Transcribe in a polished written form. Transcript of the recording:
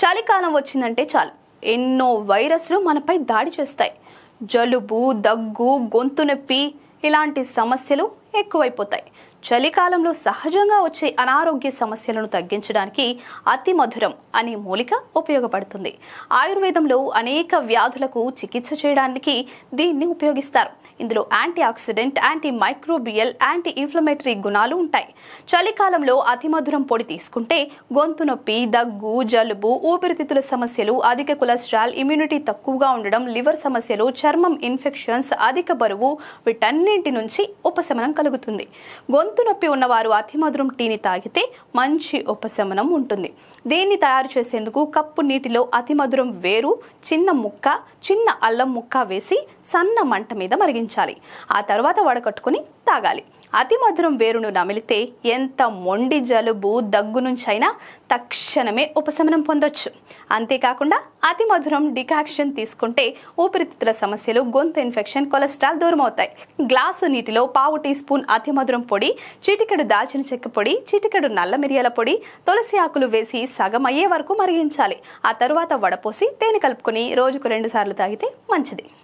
చలికాలం వచ్చిందంటే చాలు ఎన్నో వైరస్లు మనపై దాడి చేస్తాయి. జలుబు, దగ్గు, గొంతు నొప్పి ఇలాంటి సమస్యలు ఎక్కువైపోతాయి. చలికాలంలో సహజంగా వచ్చే అనారోగ్య సమస్యలను తగ్గించడానికి అతి మధురం అనే మూలిక ఉపయోగపడుతుంది. ఆయుర్వేదంలో అనేక వ్యాధులకు చికిత్స చేయడానికి దీన్ని ఉపయోగిస్తారు. ఇందులో anti oxidant, anti microbial, anti inflammatory గుణాలు ఉంటాయి. చలికాలంలో అతి మధురం పొడి తీసుకుంటే గొంతు నొప్పి, దగ్గు, జలుబు, ఊపిరితిత్తుల సమస్యలు, అధిక కొలెస్ట్రాల్, ఇమ్యూనిటీ తక్కువగా ఉండడం, లివర్ సమస్యలు, చర్మం ఇన్ఫెక్షన్స్, అధిక బరువు వీటన్నింటి నుంచి ఉపశమనం కలుగుతుంది. గొంతు నొప్పి ఉన్నవారు అతి మధురం టీని తాగితే మంచి ఉపశమనం ఉంటుంది. దీన్ని తయారు చేసేందుకు కప్పు నీటిలో అతి మధురం వేరు, చిన్న అల్లం ముక్క వేసి సన్న మంట మీద మరిగించాలి. ఆ తర్వాత వడకట్టుకుని తాగాలి. అతి మధురం వేరును నమిలితే ఎంత మొండి జలుబు, దగ్గు నుంచైనా తక్షణమే ఉపశమనం పొందొచ్చు. అంతేకాకుండా అతి మధురం డికాక్షన్ తీసుకుంటే ఊపిరితిత్తుల సమస్యలు, గొంతు ఇన్ఫెక్షన్, కొలెస్ట్రాల్ దూరం అవుతాయి. గ్లాసు నీటిలో పావు టీ స్పూన్ అతి మధురం పొడి, చిటికెడు దాల్చిన చెక్క పొడి, చిటికెడు నల్ల మిరియాల పొడి, తులసి ఆకులు వేసి సగం అయ్యే వరకు మరిగించాలి. ఆ తరువాత వడపోసి తేనె కలుపుకొని రోజుకు 2 సార్లు తాగితే మంచిది.